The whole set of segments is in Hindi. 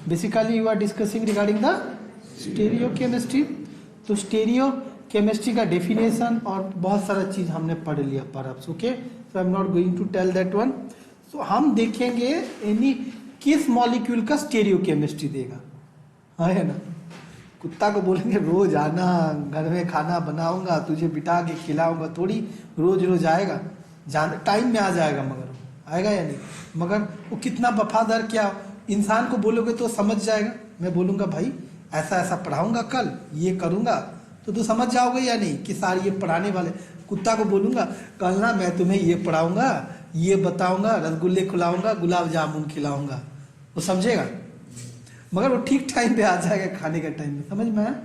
Basically you are discussing regarding the stereochemistry. तो स्टीरियो केमिस्ट्री का डेफिनेशन और बहुत सारा चीज हमने पढ़ लिया perhaps. Okay, so I am not going to tell that one. So हम देखेंगे एनी किस मॉलिक्यूल का स्टीरियो केमिस्ट्री देगा, है ना। कुत्ता को बोलेंगे रोज आना, घर में खाना बनाऊंगा, तुझे बिठा के खिलाऊंगा, थोड़ी रोज रोज आएगा, टाइम में आ जाएगा, मगर आएगा या नहीं। मगर वो कितना वफादार, क्या इंसान को बोलोगे तो समझ जाएगा। मैं बोलूंगा भाई ऐसा ऐसा पढ़ाऊंगा, कल ये करूंगा, तो तू समझ जाओगे या नहीं कि सारे ये पढ़ाने वाले। कुत्ता को बोलूंगा कल ना मैं तुम्हें ये पढ़ाऊंगा, ये बताऊंगा, रसगुल्ले खिलाऊंगा, गुलाब जामुन खिलाऊंगा, वो समझेगा। मगर वो ठीक टाइम पे आ जाएगा, खाने के टाइम में, समझ में आया।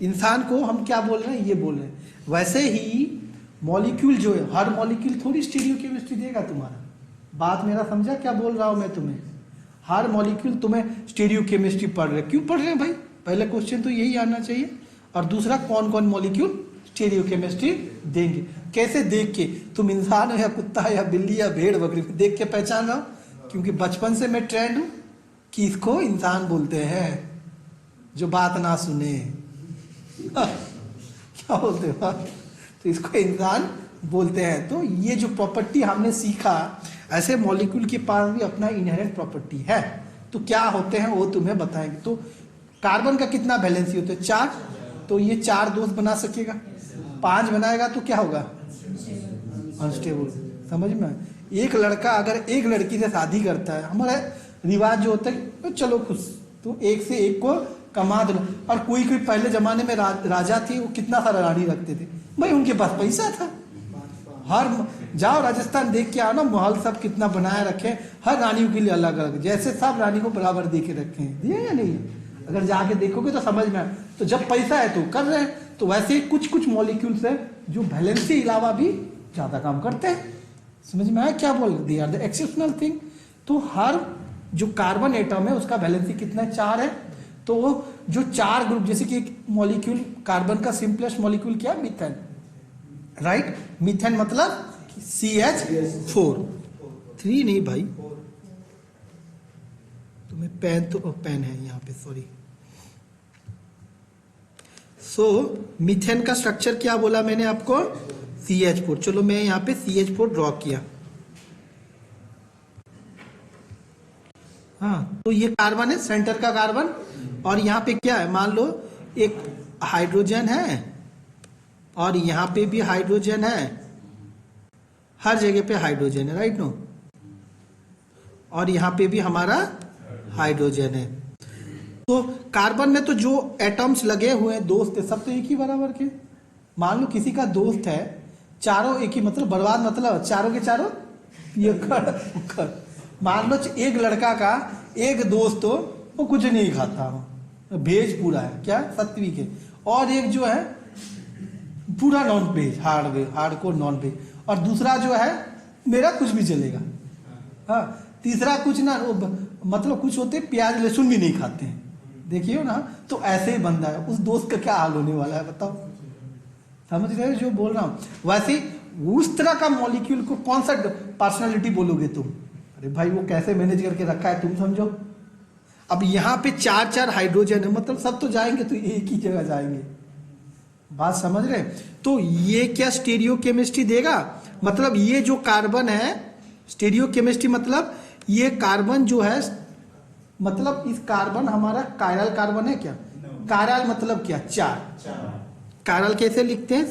इंसान को हम क्या बोल रहे हैं, ये बोल रहे हैं। वैसे ही मॉलिक्यूल जो है, हर मॉलिक्यूल थोड़ी स्टीरियो केमिस्ट्री देगा तुम्हारा। बात मेरा समझा क्या बोल रहा हूं मैं तुम्हें। हर मॉलिक्यूल तुम्हें स्टीरियो केमिस्ट्री पढ़ रहे, क्यों पढ़ रहे हैं भाई, पहले क्वेश्चन तो यही आना चाहिए। और दूसरा, कौन कौन मॉलिक्यूल स्टीरियो केमिस्ट्री देंगे, कैसे देख के, तुम इंसान हो या कुत्ता या बिल्ली या भेड़ बकरी, देख के पहचान रहा हूं। क्योंकि बचपन से मैं ट्रेंड हूं कि इसको इंसान बोलते हैं जो बात ना सुने। क्या बोलते हो, तो इसको इंसान बोलते हैं। तो ये जो प्रॉपर्टी हमने सीखा, ऐसे मॉलिक्यूल के पास भी अपना इनहेरेंट प्रॉपर्टी है। तो क्या होते हैं वो तुम्हें बताएंगे। तो कार्बन का कितना वैलेंसी होता है, 4। तो ये 4 दोस्त बना सकेगा, 5 बनाएगा तो क्या होगा, अनस्टेबल। समझ में। एक लड़का अगर एक लड़की से शादी करता है, हमारा रिवाज जो होता है तो चलो खुश, तो एक से एक को कमा दो। और कोई कोई पहले जमाने में राजा थे, वो कितना सारा रानी रखते थे भाई, उनके पास पैसा था। हर जाओ राजस्थान देख के आओ ना, महल सब कितना बनाए रखे, हर रानियों के लिए अलग अलग, जैसे सब रानी को बराबर दे के रखे हैं, दिए या नहीं। अगर जाके देखोगे तो समझ में आए। तो जब पैसा है तो कर रहे हैं। तो वैसे ही कुछ कुछ मॉलिक्यूल्स है जो वैलेंसी अलावा भी ज्यादा काम करते हैं। समझ में आया क्या बोल, they are the exceptional thing. तो हर जो कार्बन एटम है उसका वैलेंसी कितना है, 4 है। तो जो 4 ग्रुप, जैसे कि एक मॉलिक्यूल कार्बन का सिंपलेस्ट मॉलिक्यूल क्या है, मीथेन, राइट। मीथेन मतलब CH4, 3 नहीं भाई, तुम्हें पेन तो पेन है यहाँ पे, सॉरी। सो मीथेन का स्ट्रक्चर क्या बोला मैंने आपको, CH4। चलो मैं यहाँ पे CH4 ड्रॉ किया। हाँ, तो ये कार्बन है, सेंटर का कार्बन। और यहाँ पे क्या है, मान लो एक हाइड्रोजन है और यहाँ पे भी हाइड्रोजन है, हर जगह पे हाइड्रोजन है, राइट नो। और यहाँ पे भी हमारा हाइड्रोजन है। तो कार्बन में तो जो एटम्स लगे हुए हैं, दोस्त है, सब तो एक ही बराबर के। मान लो किसी का दोस्त है, चारों एक ही, मतलब बर्बाद, मतलब चारों के चारों ये कर। मान लो एक लड़का का एक दोस्त हो, वो कुछ नहीं खाता हो, वेज पूरा है, क्या, सात्विक है। और एक जो है पूरा non veg, hardcore non veg. और दूसरा जो है मेरा कुछ भी चलेगा। हाँ, तीसरा कुछ ना, मतलब कुछ होते प्याज लहसुन भी नहीं खाते हैं, देखिए ना। तो ऐसे ही बंदा है, उस दोस्त का क्या हाल होने वाला है बताओ। समझ रहे हो जो बोल रहा हूं। वैसे उस तरह का मॉलिक्यूल को कौन सा पर्सनालिटी बोलोगे तुम, अरे भाई वो कैसे मैनेज करके रखा है तुम समझो। अब यहाँ पे 4 हाइड्रोजन है, मतलब सब तो जाएंगे तो एक ही जगह जाएंगे, बात समझ रहे। तो ये क्या स्टीरियो केमिस्ट्री देगा, मतलब ये जो कार्बन है, स्टीरियो केमिस्ट्री मतलब ये कार्बन जो है, मतलब इस कार्बन हमारा कायरल कार्बन है क्या, कायरल मतलब क्या, 4। कायरल कैसे लिखते हैं,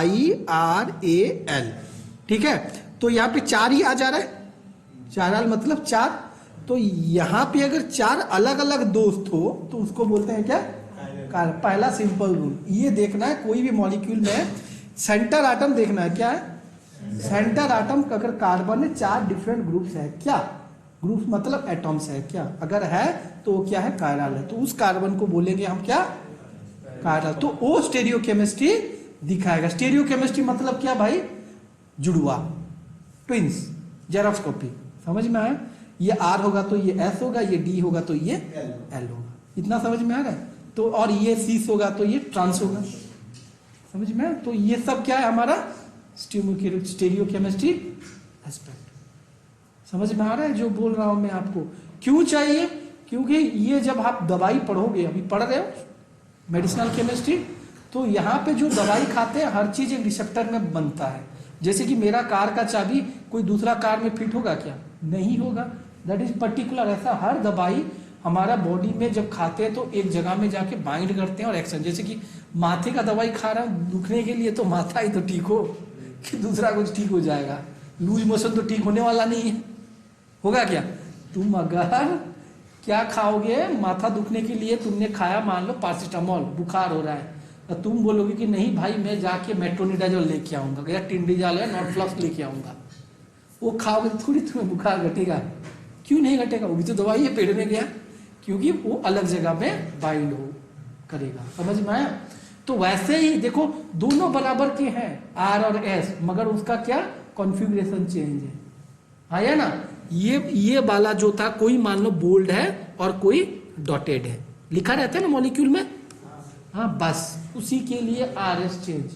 CHIRAL, ठीक है। तो यहाँ पे 4 ही आ जा रहा है, कायरल मतलब 4। तो यहाँ पे अगर 4 अलग अलग दोस्त हो तो उसको बोलते हैं क्या, पहला सिंपल रूल ये देखना है, कोई भी मॉलिक्यूल में सेंटर एटम देखना है, क्या है सेंटर एटम। अगर कार्बन में 4 डिफरेंट ग्रुप्स है, क्या ग्रुप्स मतलब एटम्स है, क्या अगर है तो वो क्या है, कायरल है। तो उस कार्बन को बोलेंगे हम क्या, कायरल। तो वो स्टीरियो केमिस्ट्री दिखाएगा। स्टीरियो केमिस्ट्री मतलब क्या भाई, जुड़वा, ट्विंस, जेरोस्कोपी। समझ में आया। ये R होगा तो ये S होगा, ये D होगा तो ये L होगा, इतना समझ में आ रहा है। तो और ये सीस होगा तो ये ट्रांस होगा, समझ में। तो ये सब क्या है हमारा स्टीरियो केमिस्ट्री एस्पेक्ट। समझ में आ रहा है जो बोल रहा हूं मैं आपको? क्यों चाहिए? क्योंकि ये जब आप दवाई पढ़ोगे, अभी पढ़ रहे हो मेडिसिनल केमिस्ट्री, तो यहाँ पे जो दवाई खाते हैं हर चीज एक रिसेप्टर में बनता है। जैसे कि मेरा कार का चाबी कोई दूसरा कार में फिट होगा क्या? नहीं होगा। That is particular. ऐसा हर दवाई हमारा बॉडी में जब खाते हैं तो एक जगह में जाके बाइंड करते हैं और एक्शन। जैसे कि माथे का दवाई खा रहा हूं दुखने के लिए, तो माथा ही तो ठीक हो कि दूसरा कुछ ठीक हो जाएगा? लूज मोशन तो ठीक होने वाला नहीं है, होगा क्या? तुम अगर क्या खाओगे, माथा दुखने के लिए तुमने खाया मान लो पैरासिटामोल, बुखार हो रहा है, तो तुम बोलोगे कि नहीं भाई मैं जाके मेट्रोनिडाजोल लेके आऊंगा या टिंडिजाल या नॉर्फ्लक्स लेके आऊंगा। वो खाओगे तो थोड़ी तुम्हें बुखार घटेगा। क्यों नहीं घटेगा? वो भी तो दवाई है, पेट में गया, क्योंकि वो अलग जगह में बाइंड हो करेगा। समझ में आया? तो वैसे ही देखो दोनों बराबर के हैं आर और एस, मगर उसका क्या कॉन्फ़िगरेशन चेंज है। आया ना? ये वाला जो था कोई मान लो बोल्ड है और कोई डॉटेड है, लिखा रहता है ना मॉलिक्यूल में। हाँ बस उसी के लिए आर एस चेंज।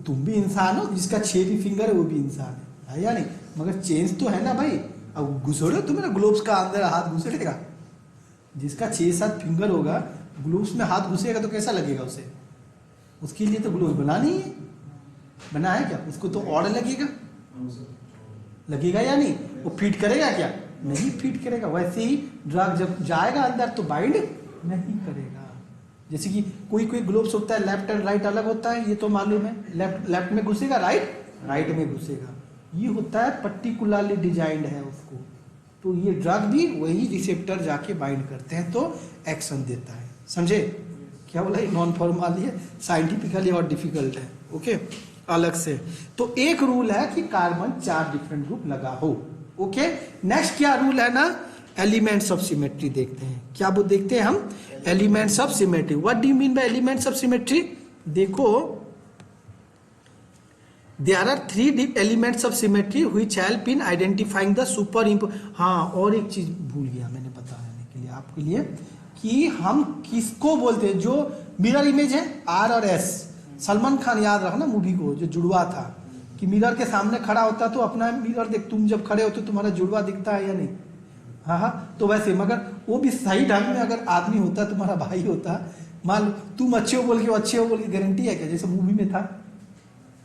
तुम भी इंसान हो, जिसका 6 भी फिंगर है वो भी इंसान है या नहीं? मगर चेंज तो है ना भाई। अब घुसोड़े तुम्हें ना ग्लोब्स का अंदर हाथ घुसेगा, जिसका 6-7 फिंगर होगा ग्लोब्स में हाथ घुसेगा तो कैसा लगेगा उसे? उसके लिए तो ग्लोव्स बना नहीं है, बना है क्या? उसको तो और लगेगा या नहीं? वो फिट करेगा क्या? नहीं फिट करेगा। वैसे ही ड्रग जब जाएगा अंदर तो बाइंड नहीं करेगा। जैसे कि कोई ग्लोव्स होता है लेफ्ट एंड राइट अलग होता है, ये तो मालूम है। लेफ्ट में घुसेगा, राइट में घुसेगा। ये होता है पर्टिकुलरली डिजाइंड है उसको। तो ये ड्रग भी वही रिसेप्टर जाके बाइंड करते हैं तो एक्शन देता है। समझे क्या बोला? ये नॉन फॉर्मल है, साइंटिफिकली और डिफिकल्ट है। ओके अलग से। तो एक रूल है कि कार्बन 4 डिफरेंट ग्रुप लगा हो। ओके नेक्स्ट क्या रूल है ना? एलिमेंट्स ऑफ सिमेट्री देखते हैं। क्या वो देखते हैं हम? Elements of symmetry. What do you mean by elements of symmetry? देखो there are 3 elements of symmetry which help in identifying the super इम्पो। हाँ और एक चीज भूल गया मैंने बताने के लिए आपके लिए कि हम किसको बोलते हैं जो मिरर इमेज है आर और एस। सलमान खान याद रखना मूवी को, जो जुड़वा था कि मिरर के सामने खड़ा होता तो अपना मिरर देख, तुम जब खड़े होते तुम्हारा जुड़वा दिखता है या नहीं? हाँ तो वैसे मगर वो भी सही ढंग में अगर आदमी होता, तुम्हारा भाई होता, मान लो तुम अच्छे हो बोल के अच्छे हो बोल के गारंटी है क्या? जैसे मूवी में था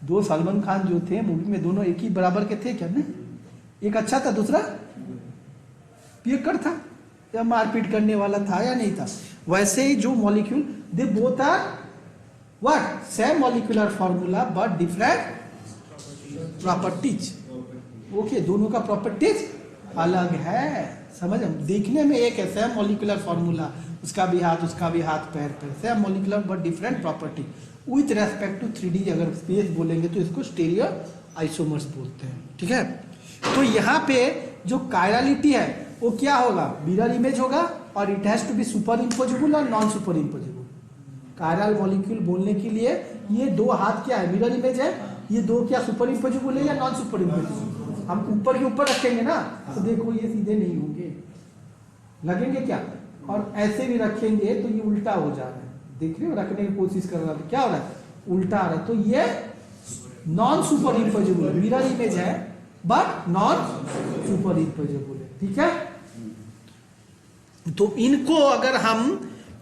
2 सलमान खान जो थे मूवी में, दोनों एक ही बराबर के थे क्या? नहीं, एक अच्छा था दूसरा पियक्कड़ था या मारपीट करने वाला था या नहीं था? वैसे ही जो molecule they both are what same molecular formula but different properties. Okay दोनों का प्रॉपर्टीज अलग है। समझ? देखने में एक है सेम मॉलिक्यूलर फॉर्मूला, उसका भी हाथ उसका भी हाथ पैर same molecular but different property. With respect to 3D अगर स्पेस बोलेंगे तो इसको स्टेरियो आइसोमर्स बोलते हैं। ठीक है तो यहाँ पे जो कायरलिटी है वो क्या होगा? मिरर इमेज होगा और it has to be superimposable और non superimposable. Chiral molecule बोलने के लिए ये 2 हाथ क्या है? मिरर इमेज है। ये 2 क्या सुपर इम्पोजेबल है या नॉन सुपर इम्पोजेबल? हम ऊपर के ऊपर रखेंगे ना तो देखो ये सीधे नहीं होंगे, लगेंगे क्या? और ऐसे भी रखेंगे तो ये उल्टा हो जा रहा है। देख रहे हो? रखने की कोशिश कर रहा है, क्या हो रहा है? उल्टा आ रहा है। तो ये नॉन सुपर इम्पोजेबल है। मिरर इमेज है बट नॉन सुपर इम्पोजेबल है। ठीक है तो इनको अगर हम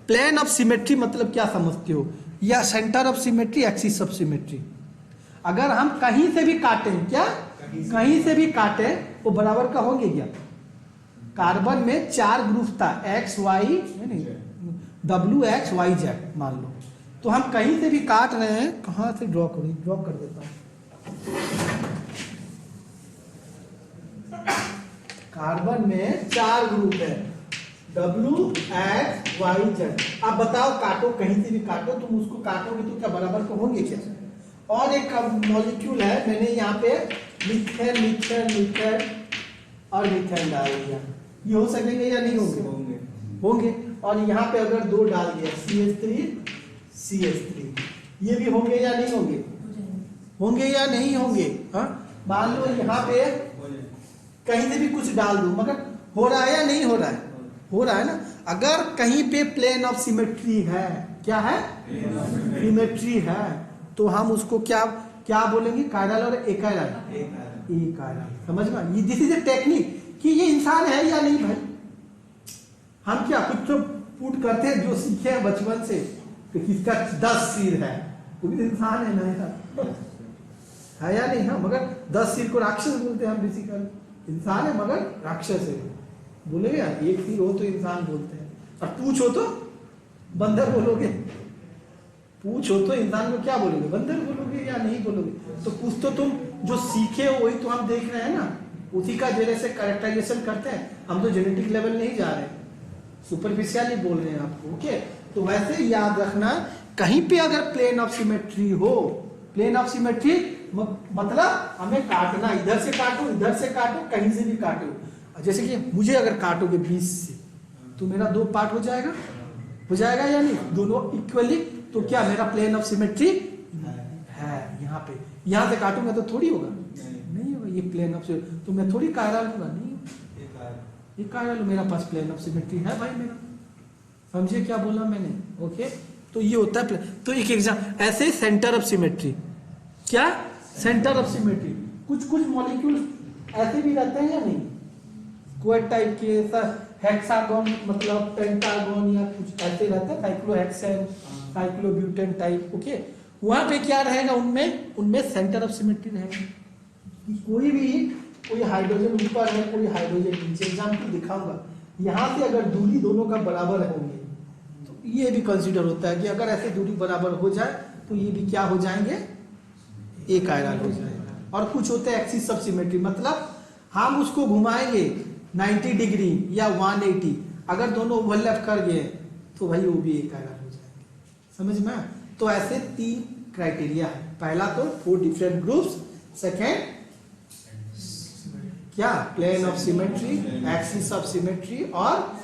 प्लेन ऑफ सिमेट्री मतलब क्या समझते हो, या centre of symmetry, axis of symmetry, अगर हम कहीं से भी काटें, क्या कहीं से भी काटे वो बराबर का होंगे क्या? कार्बन में 4 ग्रुप था एक्स वाई डब्ल्यू एक्स वाई जेड मान लो, तो हम कहीं से भी काट रहे हैं। कहां से ड्रॉ करूं? ड्रॉ कर देता हूं। कार्बन में 4 ग्रुप है डब्ल्यू एक्स वाई जेड। अब बताओ काटो, कहीं से भी काटो, तुम उसको काटोगे तो क्या बराबर को होंगे क्या? और एक मॉलिक्यूल है, मैंने यहाँ पे मिथेन मिथेन मिथेन और मिथेन डाल दिया, ये हो सकेंगे या नहीं होंगे? होंगे। और यहाँ पे अगर 2 डाल दिया CH3 ये भी होंगे या नहीं होंगे? होंगे या नहीं होंगे? हाँ मान लो यहाँ पे कहीं से भी कुछ डाल दो, मगर हो रहा है या नहीं हो रहा है? हो रहा है ना। अगर कहीं पे प्लेन ऑफ सिमेट्री है, क्या है? सिमेट्री है, तो हम उसको क्या क्या बोलेंगे? कायरल और एकायरल। एक आयरन। समझ में? ये दिस इज ए टेक्निक कि ये इंसान है या नहीं भाई। हम क्या कुछ तो पुट करते हैं जो सीखे हैं बचपन से कि किसका 10 सिर है, वो भी तो इंसान है ना यार, है या नहीं? हाँ, मगर 10 सिर को राक्षस बोलते हैं हम बेसिकली। इंसान है मगर राक्षस है। बोलेगे यार एक सिर हो तो इंसान बोलते हैं, और पूछ हो तो बंदर बोलोगे। पूछ हो तो इंसान को क्या बोलोगे, बंदर बोलोगे या नहीं बोलोगे? तो कुछ तो तुम जो सीखे हो वही तो हम देख रहे हैं ना, उसी का जरिए से कैरेक्टराइजेशन करते हैं हम। तो जेनेटिक लेवल नहीं जा रहे, सुपरफिशियली बोल रहे हैं आपको। ओके, तो वैसे याद रखना, कहीं पे अगर प्लेन ऑफ सिमेट्री हो, प्लेन ऑफ सिमेट्री मतलब हमें काटना, इधर से काटो, इधर से काटो, कहीं से भी काटो। जैसे कि मुझे अगर काटोगे 20 से तो मेरा 2 पार्ट हो जाएगा, हो जाएगा या नहीं? दोनों इक्वली, तो क्या मेरा प्लेन ऑफ सिमेट्री है? यहाँ पे यहाँ से काटूंगा तो थोड़ी होगा, नहीं होगा। ये प्लेन ऑफ सिमेट्री तो मैं थोड़ी कायरल होगा, नहीं ये कायरल। मेरा पास प्लेन ऑफ सिमेट्री है भाई मेरा। समझिए क्या बोला मैंने? ओके, तो ये होता है प्लेन। तो एक एग्जाम ऐसे सेंटर ऑफ सिमेट्री, क्या सेंटर ऑफ सिमेट्री, कुछ कुछ मॉलिक्यूल ऐसे भी रहते हैं या नहीं, क्वाड टाइप के, हेक्सागोन मतलब पेंटागोन या कुछ ऐसे रहते हैं, साइक्लोहेक्सेन, साइक्लोब्यूटेन टाइप। ओके, वहां पे क्या रहेगा, उनमें सेंटर ऑफ सिमेट्री रहेगा। कोई हाइड्रोजन ऊपर है, कोई हाइड्रोजन नीचे। एग्जाम्पल दिखाऊंगा, यहाँ से अगर दूरी दोनों का बराबर होंगे तो ये भी कंसीडर होता है कि अगर ऐसे दूरी बराबर हो जाए तो ये भी क्या हो जाएंगे, एक आयरन हो जाएगा। और कुछ होते हैं एक्सिस ऑफ सिमेट्री, मतलब हम उसको घुमाएंगे 90 डिग्री या 180, अगर दोनों ओवरलैप कर गए तो भाई वो भी एक आयरन हो जाएंगे। समझ में? तो ऐसे 3 क्राइटेरिया है। पहला तो 4 डिफरेंट ग्रुप्स, सेकेंड क्या plane of symmetry, axis of symmetry और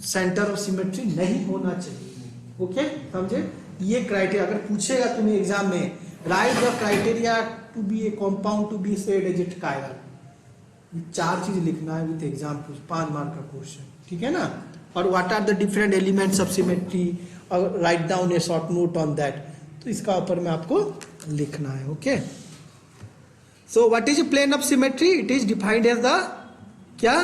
सेंटर ऑफ सिमेट्री नहीं होना चाहिए। ओके, समझे? ये क्राइटेरिया अगर पूछेगा तुम्हें एग्जाम में, write the criteria to be a compound to be said as it chiral, ये 4 चीज लिखना है विद एग्जाम्पल, 5 मार्क का क्वेश्चन, ठीक है ना? और what are the different elements of symmetry, और write down a short note on that. तो इसका ऊपर में आपको लिखना है। Okay, so what is plane of symmetry? It is defined as the क्या,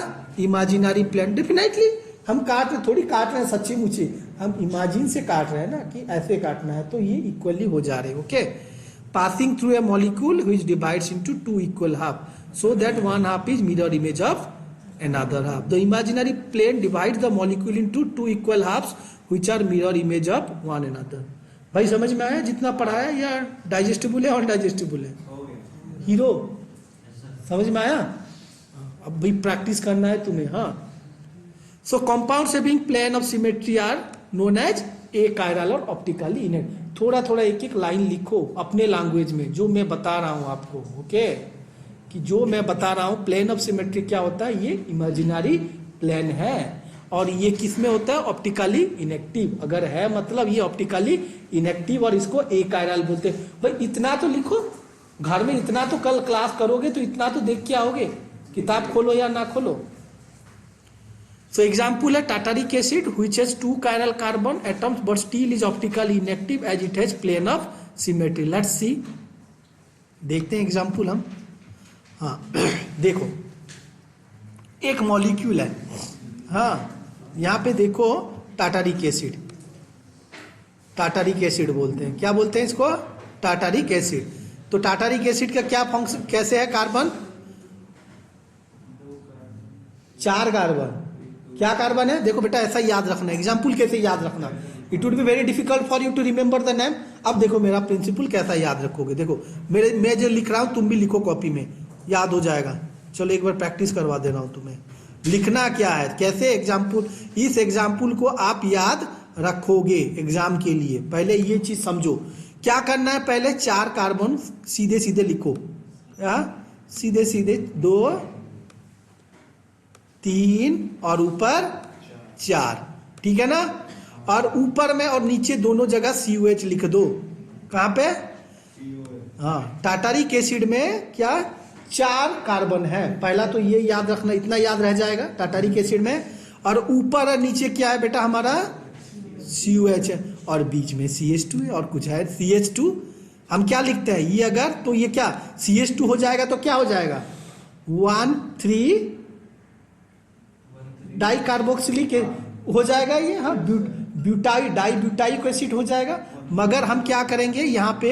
इमेजिनरी प्लेन। डेफिनेटली हम थोड़ी काट रहे हैं सच्ची मुची, हम इमेजिन से काट रहे हैं ना कि ऐसे काटना है, तो ये इक्वली हो जा रहे हैं। Okay, passing through a molecule which divides into 2 equal half so that one half is mirror image of another half. The imaginary plane divides the molecule into 2 equal halves which are mirror image of one another. भाई समझ में आया जितना पढ़ाया, या डाइजेस्टिबल है और डाइजेस्टिबल है? हीरो समझ में आया? अब भी प्रैक्टिस करना है तुम्हें। हाँ, so compounds having plane of symmetry are known as achiral और ऑप्टिकली इनेक्ट। थोड़ा थोड़ा एक एक लाइन लिखो अपने लैंग्वेज में, जो मैं बता रहा हूं आपको। ओके, कि जो मैं बता रहा हूं प्लेन ऑफ सिमेट्री क्या होता है, ये इमेजिनरी प्लेन है, और ये किस में होता है, ऑप्टिकली इनेक्टिव। अगर है मतलब ये ऑप्टिकली इनेक्टिव, और इसको ए कायरल बोलते हैं। भाई इतना तो लिखो घर में, इतना तो कल क्लास करोगे तो इतना तो देख के आओगे, किताब खोलो या ना खोलो। सो एग्जाम्पल है tartaric acid which has 2 chiral carbon atoms but still is optically inactive as it has plane of symmetry. Let's see, देखते हैं एग्जाम्पल हम। हाँ देखो, एक मॉलिक्यूल है, हाँ यहां पे देखो टाटारिक एसिड, टाटारिक एसिड बोलते हैं, क्या बोलते हैं इसको, टाटारिक एसिड। तो टाटारिक एसिड का क्या फंक्शन, कैसे है कार्बन, 4 कार्बन। क्या कार्बन है, देखो बेटा ऐसा याद रखना, एग्जाम्पल कैसे याद रखना, it would be very difficult for you to remember the name. अब देखो मेरा प्रिंसिपल कैसा याद रखोगे, देखो मैं जो लिख रहा हूं तुम भी लिखो कॉपी में, याद हो जाएगा। चलो एक बार प्रैक्टिस करवा दे रहा हूं तुम्हें, लिखना क्या है, कैसे एग्जाम्पल, इस एग्जाम्पल को आप याद रखोगे एग्जाम के लिए। पहले ये चीज समझो, क्या करना है, पहले 4 कार्बन सीधे सीधे लिखो, सीधे सीधे 2 3 और ऊपर 4, ठीक है ना। और ऊपर में और नीचे दोनों जगह COH लिख दो। कहां पे, हाँ टाटारिक एसिड में क्या 4 कार्बन है, पहला तो ये याद रखना, इतना याद रह जाएगा टाटारिक एसिड में। और ऊपर और नीचे क्या है बेटा हमारा COH है, और बीच में CH2 है, और कुछ है CH2 हम क्या लिखते हैं, ये अगर तो ये क्या CH2 हो जाएगा तो क्या हो जाएगा 1,3 डाई कार्बोक्सिलिक हो जाएगा ये, हाँ ब्यूटाई डाई ब्यूटाइक एसिड हो जाएगा। मगर हम क्या करेंगे यहाँ पे,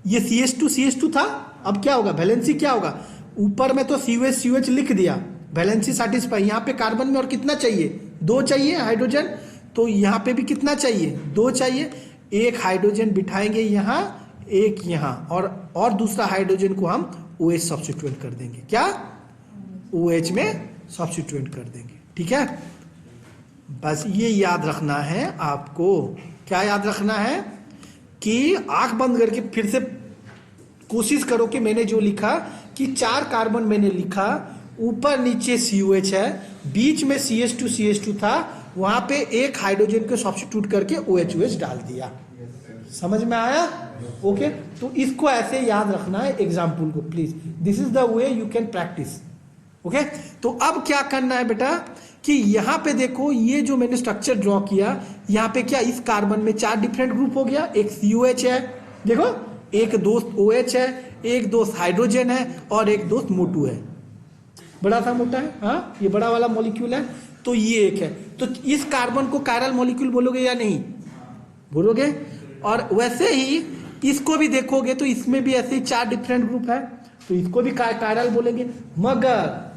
ये CH2 था, अब क्या होगा वैलेंसी क्या होगा, ऊपर में तो COH लिख दिया, वैलेंसी सेटिस्फाई, यहाँ पे कार्बन में और कितना चाहिए 2 चाहिए हाइड्रोजन, तो यहाँ पे भी कितना चाहिए 2 चाहिए, एक हाइड्रोजन बिठाएंगे यहाँ, एक यहाँ, और दूसरा हाइड्रोजन को हम OH सब्स्टिट्यूट कर देंगे, क्या OH में सब्स्टिट्यूट कर देंगे। ठीक है, बस ये याद रखना है आपको। क्या याद रखना है कि आंख बंद करके फिर से कोशिश करो कि मैंने जो लिखा कि 4 कार्बन मैंने लिखा, ऊपर नीचे COH है, बीच में CH2 था, वहां पे एक हाइड्रोजन को सब्स्टिट्यूट करके OH डाल दिया। समझ में आया? ओके, तो इसको ऐसे याद रखना है एग्जाम्पल को please, this is the way you can practice. Okay, तो अब क्या करना है बेटा कि यहाँ पे देखो, ये जो मैंने स्ट्रक्चर ड्रॉ किया, यहाँ पे क्या इस कार्बन में 4 डिफरेंट ग्रुप हो गया, एक COH है, देखो एक दोस्त OH है, एक दोस्त हाइड्रोजन है, और एक दोस्त मोटू है, बड़ा सा मोटा है, हाँ ये बड़ा वाला मॉलिक्यूल है, तो ये एक है। तो इस कार्बन को कायरल मॉलिक्यूल बोलोगे या नहीं बोलोगे? और वैसे ही इसको भी देखोगे तो इसमें भी ऐसे ही 4 डिफरेंट ग्रुप है, तो इसको भी कायरल बोलेंगे। मगर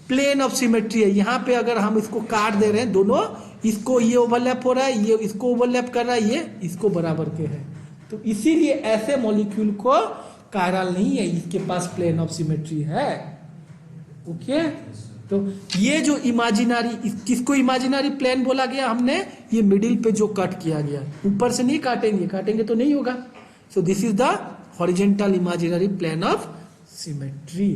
प्लेन ऑफ सिमेट्री है, यहाँ पे अगर हम इसको काट दे रहे हैं दोनों, इसको ये ओवरलैप हो रहा है, ये इसको ओवरलैप कर रहा है, ये इसको बराबर के है, तो इसीलिए ऐसे मॉलिक्यूल को कायरल नहीं है, इसके पास प्लेन ऑफ सिमेट्री है। ओके, तो ये जो इमेजिनरी, किसको इमेजिनरी प्लेन बोला गया हमने, ये मिडिल पे जो कट किया गया, ऊपर से नहीं काटेंगे, काटेंगे तो नहीं होगा। So this is the horizontal imaginary plane of symmetry.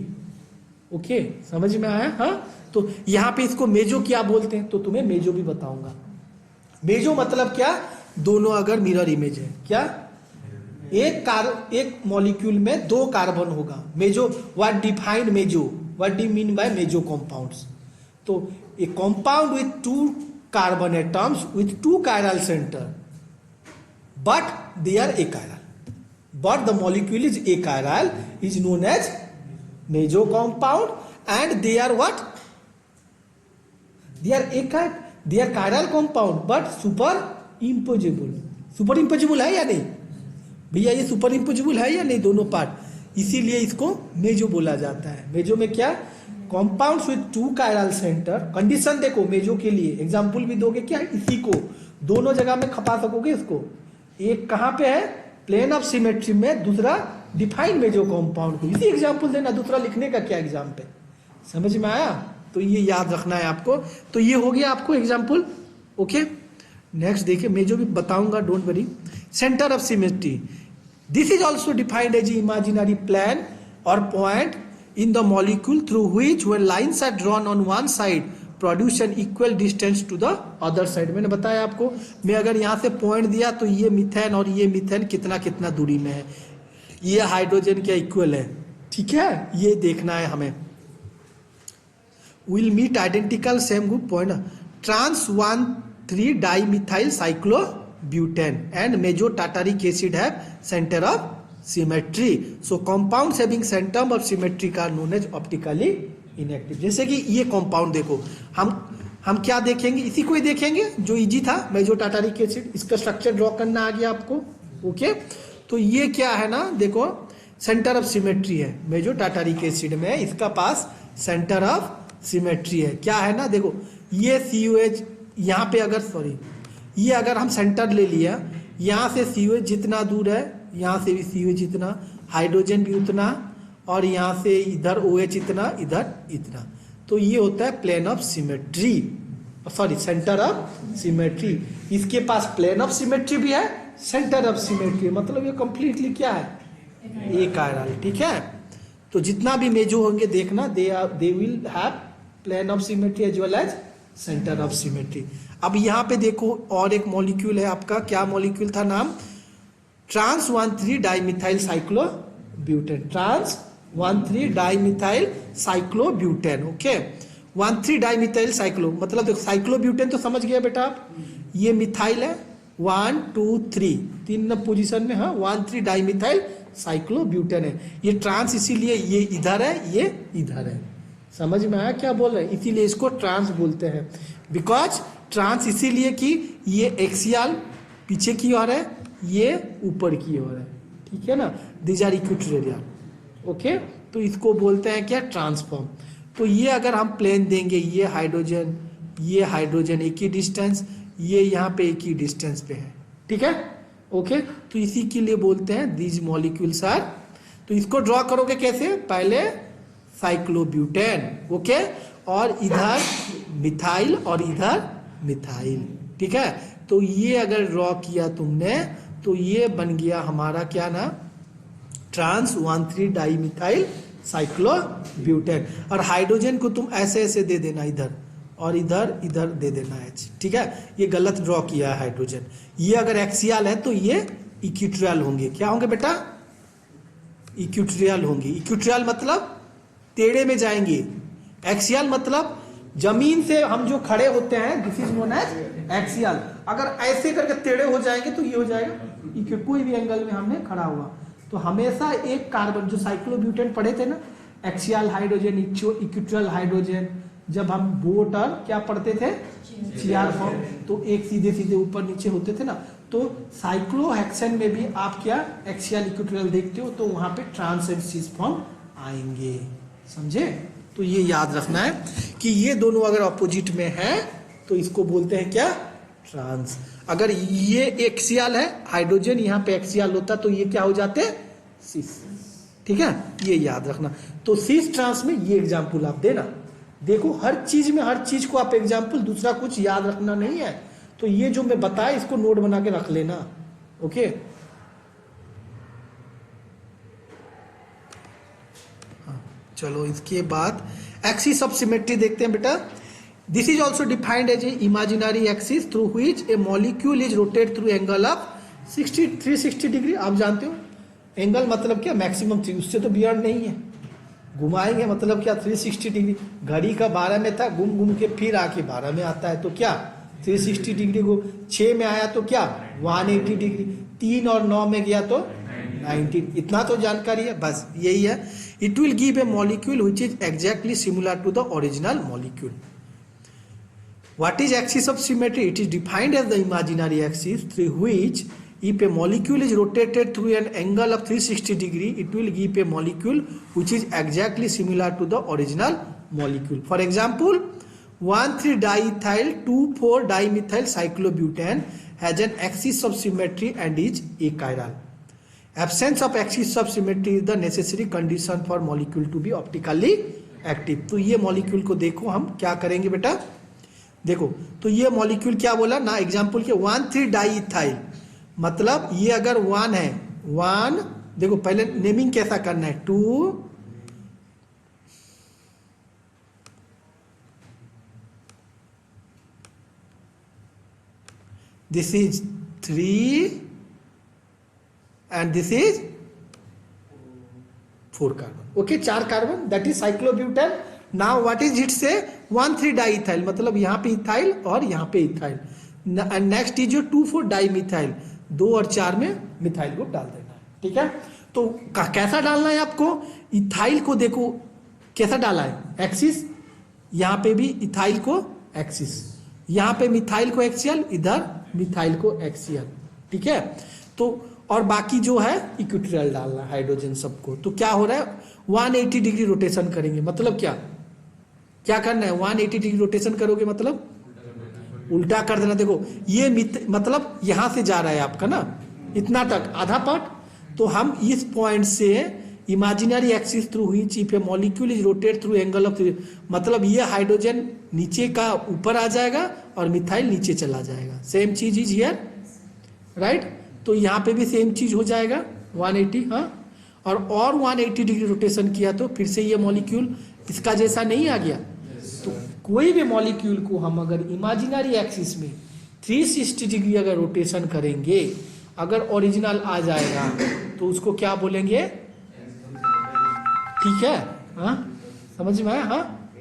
Okay, समझ में आया? हाँ, तो यहाँ पे इसको मेजो क्या बोलते हैं, तो तुम्हें मेजो भी बताऊंगा। मेजो मतलब क्या, दोनों अगर मिरर इमेज है, क्या एक मॉलिक्यूल में 2 कार्बन होगा, meso. What define meso, what do mean by meso compounds, तो a compound with 2 carbon atoms with 2 chiral center, but they are achiral, but the molecule is achiral, is known as meso compound, and they are what, they are chiral compound but super impossible है या नहीं भैया, ये सुपर इम्पोजिबल है या नहीं, दोनों पार्ट, इसीलिए इसको मेजो बोला जाता है। मेजो में क्या, compounds with 2 chiral center, condition देखो मेजो के लिए, एग्जांपल भी दोगे क्या, इसी को दोनों जगह में खपा सकोगे इसको, एक कहाँ पे है प्लेन ऑफ सिमेट्री में, दूसरा डिफाइन मेजो कंपाउंड को, इसी एग्जांपल देना, दूसरा लिखने का क्या एग्जाम पे, समझ में आया? तो ये याद रखना है आपको। तो ये हो गया आपको एग्जाम्पल। ओके, नेक्स्ट देखिए, मेजो भी बताऊंगा, don't worry. Centre of symmetry, this is also defined as imaginary plane और point in the molecule through which when lines are drawn on one side produce an equal distance to the other side। मैंने बताया आपको, मैं अगर यहाँ से पॉइंट दिया तो ये मिथेन और ये मिथेन कितना कितना दूरी में है, ये हाइड्रोजन क्या इक्वल है, ठीक है, ये देखना है हमें। Will meet identical same group point trans 1,3 dimethyl cyclobutane and meso tartaric acid है centre of symmetry. So compounds having centre of symmetry का नोन एज ऑप्टिकली इनएक्टिव। जैसे कि ये कंपाउंड देखो, हम क्या देखेंगे, इसी को ही देखेंगे जो इजी था, मेजो टार्टारिक एसिड, इसका स्ट्रक्चर ड्रॉ करना आ गया आपको। ओके, तो ये क्या है ना, देखो सेंटर ऑफ सिमेट्री है मेजो टार्टारिक एसिड में, इसका पास सेंटर ऑफ सिमेट्री है, क्या है ना, देखो ये COH यहाँ पे अगर ये अगर हम सेंटर ले लिया, यहाँ से COH जितना दूर है, यहाँ से भी COH जितना, हाइड्रोजन भी उतना, और यहाँ से इधर OH इतना, इधर इतना, तो ये होता है plane of symmetry, centre of symmetry. इसके पास प्लेन ऑफ सिमेट्री भी है, सेंटर ऑफ सिमेट्री, मतलब ये कंप्लीटली क्या है, एक आयरन। ठीक है, तो जितना भी मेजो होंगे देखना, they will have plane of symmetry as well as centre of symmetry. अब यहाँ पे देखो और एक मॉलिक्यूल है आपका, क्या मॉलिक्यूल था नाम, trans 1,3 dimethyl cyclobutane, trans 1,3 dimethyl cyclobutane. Okay, 1,3 dimethyl cyclo, मतलब देखो साइक्लोब्यूटेन तो समझ गया बेटा आप, ये मिथाइल है, 1 2 3 3 पोजीशन में, हाँ 1,3 डाइमिथाइल साइक्लोब्यूटेन है। ये ट्रांस इसीलिए ये इधर है, ये इधर है। समझ में आया क्या बोल रहे हैं? इसीलिए इसको ट्रांस बोलते हैं। बिकॉज ट्रांस इसीलिए कि ये एक्सियल पीछे की ओर है, ये ऊपर की ओर है, ठीक है ना। These are equatorial, okay. तो इसको बोलते हैं क्या? ट्रांसफॉर्म। तो ये अगर हम प्लेन देंगे, ये हाइड्रोजन एक ही डिस्टेंस, ये यहाँ पे एक ही डिस्टेंस पे है, ठीक है, ओके। तो इसी के लिए बोलते हैं दीज मॉलिक्यूल्स आर। तो इसको ड्रॉ करोगे कैसे? पहले साइक्लोब्यूटेन, ओके, और इधर मिथाइल और इधर मिथाइल, ठीक है। तो ये अगर ड्रॉ किया तुमने तो ये बन गया हमारा क्या ना? Trans 1,3 dimethyl cyclobutane. और हाइड्रोजन को तुम ऐसे ऐसे दे देना, इधर और इधर इधर दे देना H, ठीक है। ये गलत ड्रॉ किया है हाइड्रोजन। ये अगर एक्सियल है तो ये इक्वेटोरियल होंगे। क्या होंगे बेटा? इक्वेटोरियल होंगे। इक्वेटोरियल मतलब टेढ़े में जाएंगे, एक्सियल मतलब जमीन से हम जो खड़े होते हैं, this is known as axial. अगर ऐसे करके टेढ़े हो जाएंगे तो ये हो जाएगा कोई भी एंगल में हमने खड़ा हुआ। तो हमेशा एक कार्बन, जो साइक्लोब्यूटेन पढ़े थे ना, एक्सियल हाइड्रोजन, इक्वेटोरियल हाइड्रोजन, जब हम बोट और क्या पढ़ते थे, चीआर फॉर्म, तो एक सीधे सीधे ऊपर नीचे होते थे ना। तो साइक्लोहेक्सेन में भी आप क्या एक्सियल इक्वेटोरियल देखते हो, तो वहां पे ट्रांस एंड सिस फॉर्म आएंगे, समझे। तो ये याद रखना है कि ये दोनों अगर ऑपोजिट में है तो इसको बोलते हैं क्या? ट्रांस। अगर ये एक्सियल है, हाइड्रोजन यहाँ पे एक्सियल होता तो ये क्या हो जाते? सिस, ठीक है, ये याद रखना। तो सिस ट्रांस में ये एग्जाम्पल आप देना। देखो हर चीज में हर चीज को आप एग्जाम्पल, दूसरा कुछ याद रखना नहीं है। तो ये जो मैं बताया इसको नोट बना के रख लेना, ओके। चलो इसके बाद एक्सिस ऑफ सिमेट्री देखते हैं बेटा। This is also defined as a imaginary axis through which a molecule is rotate through angle of 360 degree. आप जानते हो एंगल मतलब क्या? मैक्सिमम 3, उससे तो बियॉन्ड नहीं है। घुमाएंगे मतलब क्या? 360 डिग्री। घड़ी का 12 में था, घूम घूम के फिर आके 12 में आता है, तो क्या 360 डिग्री को। 6 में आया तो क्या 180 डिग्री। 3 और 9 में गया तो 90। इतना तो जानकारी है, बस यही है। It will give a molecule which is exactly similar to the original molecule. What is axis of symmetry? It is defined as the imaginary axis through which if a molecule is rotated through an angle of 360 degree, it will give a molecule which is exactly similar to the original molecule. For example, 1,3-diethyl 2,4-dimethyl cyclobutane has an axis of symmetry and is achiral. Absence of axis of symmetry is the necessary condition for molecule to be optically active. तो ये molecule को देखो हम क्या करेंगे बेटा। देखो तो ये मॉलिक्यूल क्या बोला ना, एग्जांपल के 1,3-डाइइथाइल, मतलब ये अगर 1 है, 1, देखो पहले नेमिंग कैसा करना है, 2, this is 3 and this is 4 carbon, okay, 4 carbon, that is cyclobutane. Now what is it से 1,3-डाइइथाइल, मतलब यहाँ पे इथाइल और यहाँ पे इथाइल। नेक्स्ट इज जो 2,4-डाइमिथाइल, 2 और 4 में मिथाइल ग्रुप डाल देना है, ठीक है। तो कैसा डालना है आपको? इथाइल को देखो कैसा डाला है, एक्सिस, यहाँ पे भी इथाइल को एक्सिस, यहाँ पे मिथाइल को एक्सियल, इधर मिथाइल को एक्सियल, ठीक है। तो और बाकी जो है इक्वेटोरियल डालना है हाइड्रोजन सबको। तो क्या हो रहा है, 180 डिग्री रोटेशन करेंगे, मतलब क्या करना है, 180 डिग्री रोटेशन करोगे मतलब उल्टा कर देना। देखो ये मतलब यहां से जा रहा है आपका ना, इतना तक आधा पार्ट। तो हम इस पॉइंट से imaginary axis through which if A molecule is rotate through angle of, मतलब ये हाइड्रोजन नीचे का ऊपर आ जाएगा और मिथाइल नीचे चला जाएगा। सेम चीज इज हियर, राइट। तो यहाँ पे भी सेम चीज हो जाएगा 180, हाँ। और 180 डिग्री रोटेशन किया तो फिर से ये मॉलिक्यूल इसका जैसा नहीं आ गया। तो कोई भी मॉलिक्यूल को हम अगर इमेजिनरी एक्सिस में 360 डिग्री अगर रोटेशन करेंगे, अगर ओरिजिनल आ जाएगा तो उसको क्या बोलेंगे, ठीक है, हाँ, समझ में आया, हाँ।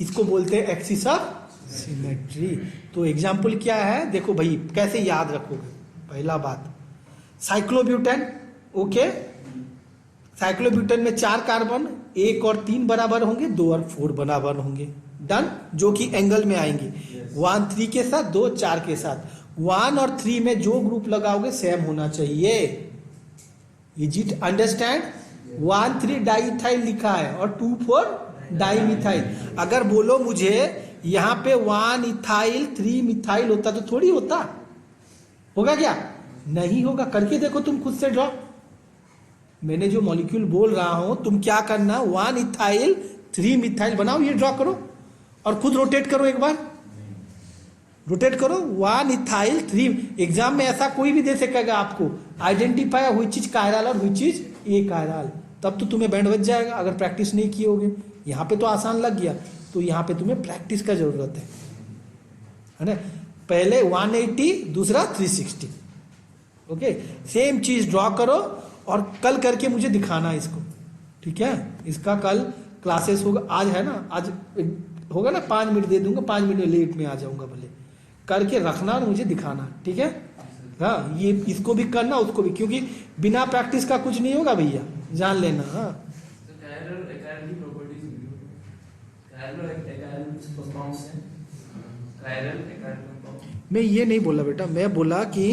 इसको बोलते हैं एक्सिस ऑफ सिमेट्री। तो एग्जाम्पल क्या है, देखो भाई कैसे याद रखोगे। पहला बात साइक्लोब्यूटेन, ओके, साइक्लोब्यूटेन में 4 कार्बन, 1 और 3 बराबर होंगे, 2 और 4 बराबर होंगे। डन, जो कि एंगल में आएंगे। 1 3 के साथ, 2 4 के साथ। 1 और 3 में जो ग्रुप लगाओगे सेम होना चाहिए। Is it understand? 1 3 डाइइथाइल लिखा है और 2 4 डाइमिथाइल। अगर बोलो मुझे यहां पे 1 इथाइल 3 मिथाइल होता तो थोड़ी होता, होगा क्या? नहीं होगा। करके देखो तुम खुद से ड्रॉ। मैंने जो मॉलिक्यूल बोल रहा हूं तुम क्या करना, 1 इथाइल 3 मिथाइल बनाओ, ये ड्रॉ करो और खुद रोटेट करो। एक बार रोटेट करो। 1 इथाइल 3। एग्जाम में ऐसा कोई भी दे सकेगा आपको, आइडेंटिफाई हुई चीज कायरल और हुई चीज ए कायरल, तब तो तुम्हें बैंड बच जाएगा अगर प्रैक्टिस नहीं किए होगे। यहाँ पे तो आसान लग गया, तो यहाँ पे तुम्हें प्रैक्टिस का जरूरत है ना। पहले 180, दूसरा 360। ओके, सेम चीज ड्रॉ करो और कल करके मुझे दिखाना इसको, ठीक है? इसका कल क्लासेस होगा। आज है ना, आज होगा ना, 5 मिनट दे दूंगा, 5 मिनट लेट में आ जाऊंगा, भले करके रखना और मुझे दिखाना, ठीक है? हाँ, ये इसको भी करना, उसको भी, क्योंकि बिना प्रैक्टिस का कुछ नहीं होगा भैया, जान लेना। हाँ, मैं ये नहीं बोला बेटा, मैं बोला कि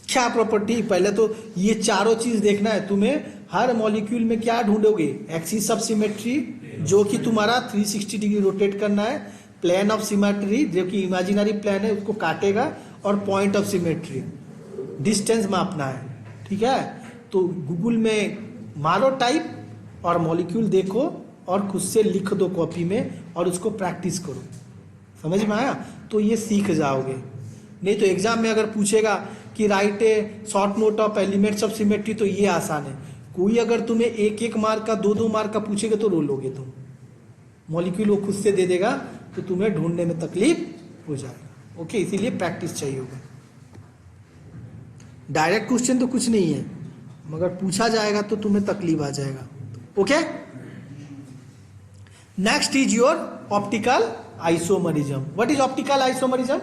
क्या प्रॉपर्टी, पहले तो ये चारों चीज देखना है तुम्हें। हर मॉलिक्यूल में क्या ढूंढोगे? एक्सिस ऑफ सिमेट्री, जो कि तुम्हारा 360 डिग्री रोटेट करना है। प्लेन ऑफ सिमेट्री, जो कि इमेजिनरी प्लेन है, उसको काटेगा। और पॉइंट ऑफ सिमेट्री, डिस्टेंस मापना है, ठीक है? तो गूगल में मारो टाइप और मॉलिक्यूल देखो और खुद से लिख दो कॉपी में और उसको प्रैक्टिस करो। समझ में आया? तो ये सीख जाओगे। नहीं तो एग्जाम में अगर पूछेगा कि right A short note of elements of symmetry, तो ये आसान है। कोई अगर तुम्हें 1 मार्क का 2 मार्क का पूछेगा तो रो लोगे तुम। मॉलिक्यूल वो खुद से दे देगा तो तुम्हें ढूंढने में तकलीफ हो जाएगा। ओके, इसीलिए प्रैक्टिस चाहिए होगा। डायरेक्ट क्वेश्चन तो कुछ नहीं है, मगर पूछा जाएगा तो तुम्हें तकलीफ आ जाएगा। Okay, next is your optical isomerism. What is optical isomerism?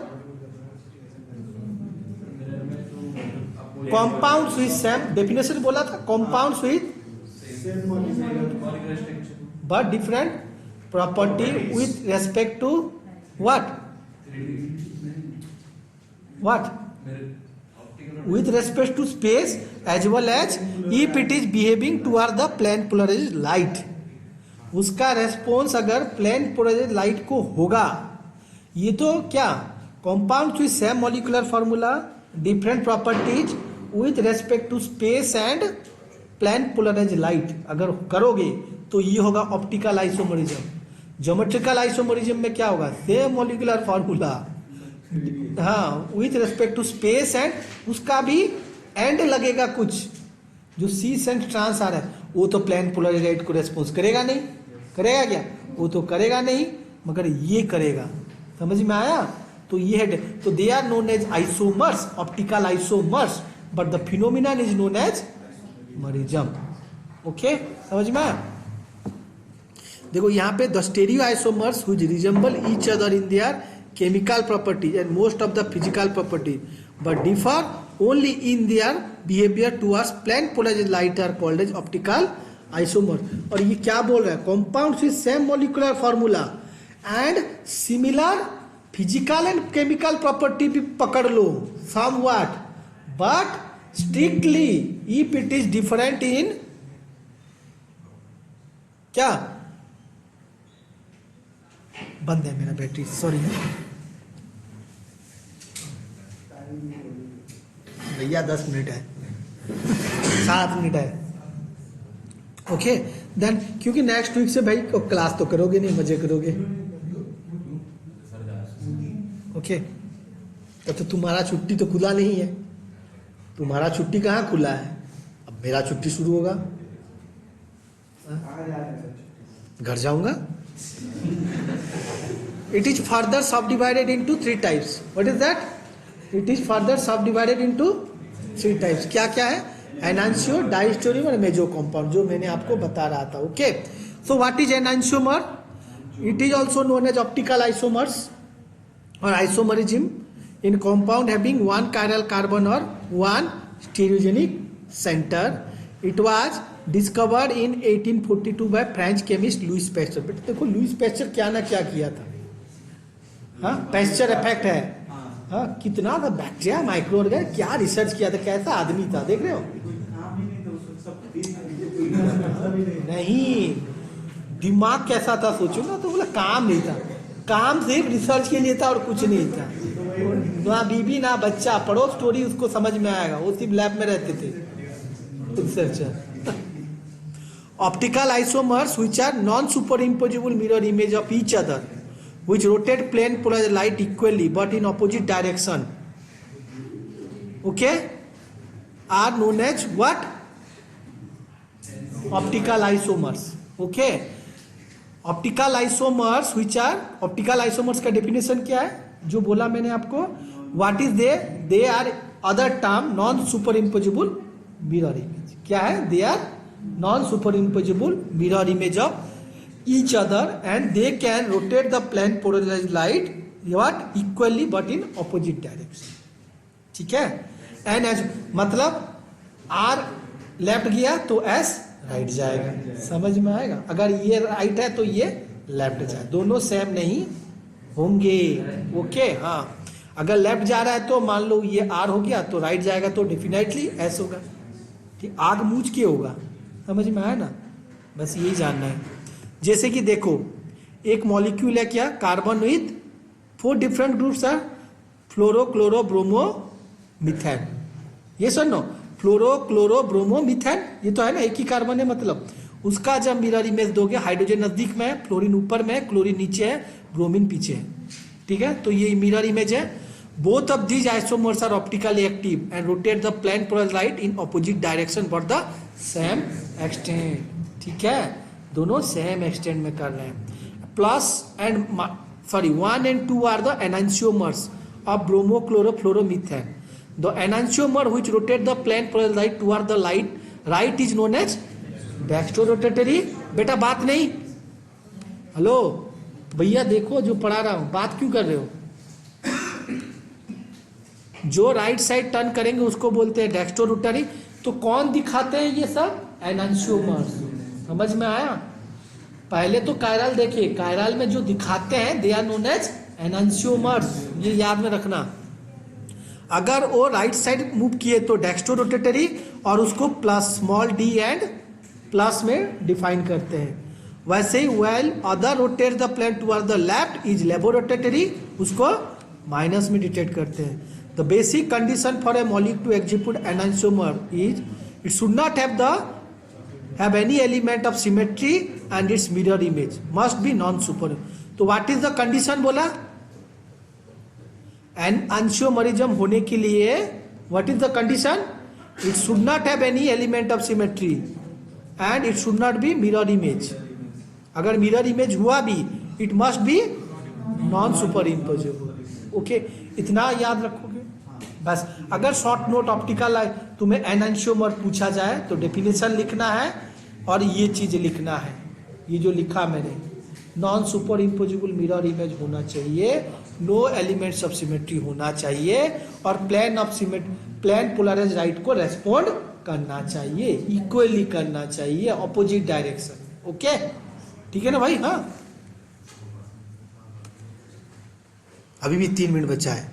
Compounds with same, definition बोला था, compounds with but different property with respect to what? With respect to space as well as if it is behaving toward the plane polarized light. उसका रेस्पॉन्स अगर प्लेन पोलराइज्ड लाइट को होगा। ये तो क्या, compounds with same molecular formula, different properties with respect to space and plane polarised light अगर करोगे तो ये होगा ऑप्टिकल आइसोमरिज्म। ज्योमेट्रिकल आइसोमरिज्म में क्या होगा? सेम मॉलिक्यूलर फार्मूला, हाँ, with respect to space and उसका भी एंड लगेगा कुछ, जो सीस एंड ट्रांस आ रहा है वो तो प्लेन पोलराइज्ड लाइट को रेस्पॉन्स करेगा नहीं। करेगा क्या? वो तो करेगा नहीं, मगर ये करेगा। समझ में आया? तो ये है, तो they are known as isomers, optical isomers, but the phenomenon is known as merism. Okay, समझ में आया? देखो यहाँ पे the stereoisomers which resemble each other in their chemical properties and most of the physical properties but differ only in their behavior towards plane polarized light are called as optical isomers। और ये क्या बोल रहा है? compounds with same molecular formula and similar physical and chemical property भी पकड़ लो somewhat, but strictly if it is different in क्या? बंद है मेरा बैटरी, सॉरी भैया, 10 मिनट है, 7 मिनट है। ओके देन, क्योंकि नेक्स्ट वीक से भाई क्लास तो करोगे नहीं, मजे करोगे। ओके, तो तुम्हारा छुट्टी तो खुला नहीं है। तुम्हारा छुट्टी कहाँ खुला है? अब मेरा छुट्टी शुरू होगा, घर जाऊंगा। It is further subdivided into 3 types. What is that? It is further subdivided into 3 types. क्या क्या है? एनांशियो, डाइस्टोरियम और मेजो कंपाउंड, जो मैंने आपको बता रहा था। Okay, so what is enantiomer? It is also known as optical isomers और isomerism. In compound having one chiral carbon और one stereogenic centre. It was discovered in 1842 by French chemist Louis Pasteur. बेटा देखो लुइस पैस्चर क्या ना क्या किया था। हाँ, पैस्चर इफेक्ट है। हाँ, कितना था बैक्टीरिया माइक्रो ऑर्गेनिज्म, क्या रिसर्च किया था, कैसा आदमी था, देख रहे हो। नहीं, दिमाग कैसा था सोचो ना। तो बोला काम नहीं था, काम सिर्फ रिसर्च के लिए था और कुछ नहीं था। ना बीबी ना बच्चा, पढ़ो स्टोरी उसको समझ में आएगा, वो सिर्फ लैब में रहते थे researcher. Optical isomers which are non super impossible mirror image of each other which rotate plane polarized light equally but in opposite direction, okay, are known as what? Optical isomers, okay. Optical isomers which are, optical isomers का definition क्या है जो बोला मैंने आपको, what is they are other term non superimposable mirror image। क्या है? they are non superimposable mirror image of each other and they can rotate the plane polarized light what equally but in opposite direction, ठीक है। एन एच मतलब आर लेफ्ट गया तो एस राइट जाएगा, समझ में आएगा। अगर ये राइट है तो ये लेफ्ट जाए, दोनों सेम नहीं होंगे, ओके। हाँ, अगर लेफ्ट जा रहा है तो मान लो ये आर हो गया तो राइट जाएगा तो डेफिनेटली एस होगा, ठीक। आग मूझ के होगा, समझ में आया ना, बस यही जानना है। जैसे कि देखो एक मॉलिक्यूल है क्या, कार्बन विथ 4 डिफरेंट ग्रुप्स है, फ्लोरो क्लोरो ब्रोमो मिथेन। ये सुनो, फ्लोरो क्लोरो ब्रोमो मिथेन, ये तो है ना, एक ही कार्बन है। मतलब उसका जब मिरर इमेज दोगे, हाइड्रोजन नजदीक में है, फ्लोरीन ऊपर में है, क्लोरीन नीचे है, ब्रोमीन पीछे है, ठीक है। तो ये मिरर इमेज है। Both of these isomers are optically active and rotate the plane polarised light in opposite direction for the same extent, ठीक है। दोनों सेम एक्सटेंट में कर रहे हैं। Plus and sorry 1 and 2 are the enantiomers of bromochlorofluoromethane. The enantiomer which rotate the plane polarised light toward the light right is known as dextrorotatory. बेटा बात नहीं, हेलो भैया देखो जो पढ़ा रहा हूं, बात क्यों कर रहे हो। जो राइट साइड टर्न करेंगे उसको बोलते हैं डेक्स्ट्रोरोटरी। तो कौन दिखाते हैं ये सब, एनांशियोमर्स, समझ में आया। पहले तो कायरल देखिए, कायरल में जो दिखाते हैं दे आर नोन एज एनांशियोमर्स, ये याद में रखना। अगर वो राइट साइड मूव किए तो डेक्स्ट्रोरोटेटरी, और उसको plus small d and plus में डिफाइन करते हैं। वैसे ही well other rotate the plane toward the left is laevorotatory, उसको माइनस में डिटेक्ट करते हैं। The basic condition for a molecule to execute enantiomer is it should not have any element of symmetry and its mirror image must be non super। तो what is the condition बोला, एनांशियोमरिज्म होने के लिए what is the condition, it should not have any element of symmetry and it should not be mirror image। अगर mirror image हुआ भी it must be non superimposable, okay. इतना याद रखोगे बस। अगर शॉर्ट नोट ऑप्टिकल तुम्हें एनांशियोमर पूछा जाए तो डेफिनेशन लिखना है और ये चीज लिखना है, ये जो लिखा मैंने, non super impossible mirror image होना चाहिए, नो एलिमेंट्स ऑफ सिमेट्री होना चाहिए, और plane of plane polarised light को रेस्पॉन्ड करना चाहिए, इक्वली करना चाहिए, ऑपोजिट डायरेक्शन, ओके, ठीक है ना भाई। हाँ, अभी भी 3 मिनट बचा है,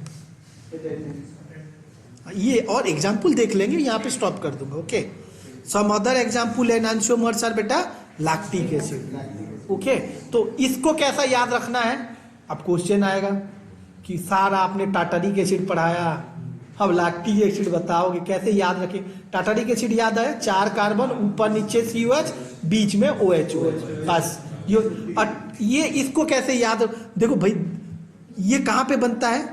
ये और एग्जाम्पल देख लेंगे, यहाँ पे स्टॉप कर दूंगा, okay. Some other example enantiomers are beta lactic acid, okay. तो इसको कैसा याद रखना है, अब क्वेश्चन आएगा कि सारा आपने टाटारिक एसिड पढ़ाया, अब लैक्टिक एसिड बताओगे, कैसे याद रखें। टाटारिक एसिड याद है, 4 कार्बन, ऊपर नीचे COH, बीच में OH, बस ये इसको कैसे याद। देखो भाई ये कहाँ पे बनता है,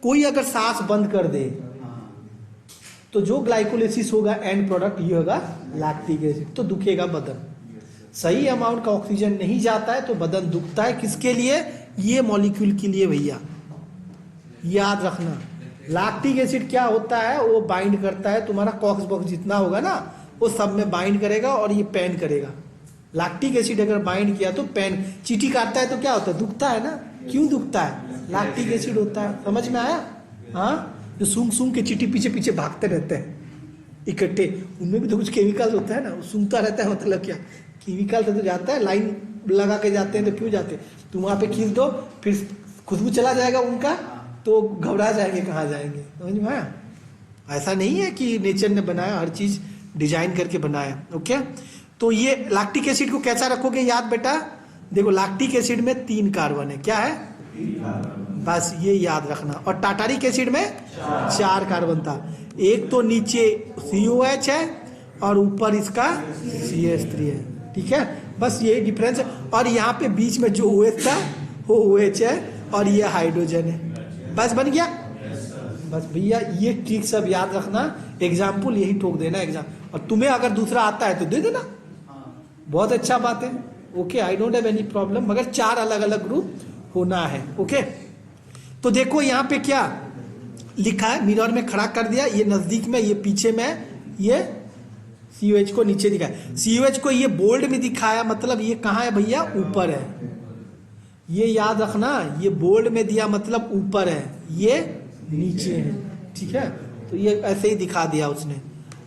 कोई अगर सांस बंद कर दे तो जो ग्लाइकोलिसिस होगा एंड प्रोडक्ट ये होगा लैक्टिक एसिड, तो दुखेगा बदन। सही अमाउंट का ऑक्सीजन नहीं जाता है तो बदन दुखता है, किसके लिए, ये मॉलिक्यूल के लिए भैया, याद रखना। लैक्टिक एसिड क्या होता है, वो बाइंड करता है, तुम्हारा कॉक्स बॉक्स जितना होगा ना वो सब में बाइंड करेगा और ये पेन करेगा। लैक्टिक एसिड अगर बाइंड किया तो पेन, चीटी काटता है तो क्या होता है, दुखता है ना, क्यों दुखता है, लैक्टिक एसिड होता है, समझ में आया। हाँ, जो सूंघ सूंघ के चींटी पीछे पीछे भागते रहते हैं इकट्ठे, उनमें भी तो कुछ केमिकल होता है ना, वो सूंघता रहता है, मतलब क्या केमिकल तो जाता है, लाइन लगा के जाते हैं तो क्यों जाते, तुम वहाँ पे खींच दो, फिर खुशबू चला जाएगा उनका, तो घबरा जाएंगे कहाँ जाएंगे, समझ में आया? ऐसा नहीं है कि नेचर ने बनाया, हर चीज डिजाइन करके बनाया। ओके, तो ये लैक्टिक एसिड को कैसा रखोगे याद बेटा? देखो लैक्टिक एसिड में 3 कार्बन है, क्या है? बस ये याद रखना। और टाटारिक एसिड में 4 कार्बन था, एक तो नीचे COH है और ऊपर इसका CH3 है, ठीक है, बस यही डिफरेंस है। और यहाँ पे बीच में जो OH था वो OH है और ये हाइड्रोजन है, बस बन गया। बस भैया ये ट्रिक सब याद रखना, एग्जाम्पल यही ठोक देना एग्जाम, और तुम्हें अगर दूसरा आता है तो दे देना, बहुत अच्छा बात है। Okay, I don't have any problem, मगर 4 अलग अलग ग्रुप होना है। ओके, तो देखो यहाँ पे क्या लिखा है, मिरर में खड़ा कर दिया, ये नजदीक में, ये पीछे में, ये COH को नीचे दिखाया, COH को ये बोल्ड में दिखाया, मतलब ये कहाँ है भैया? ऊपर है, ये याद रखना, ये बोल्ड में दिया मतलब ऊपर है, ये नीचे है, ठीक है, तो ये ऐसे ही दिखा दिया उसने।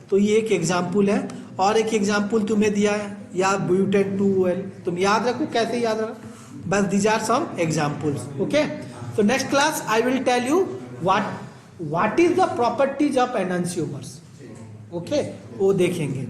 तो ये एक एग्जाम्पल है, और एक एग्जाम्पल तुम्हें दिया है, या ब्यूटेन 2OL, तुम याद रखो, कैसे याद रखो, बस these are some examples. Okay, तो next class I will tell you what is the properties of enantiomers. Okay, वो देखेंगे।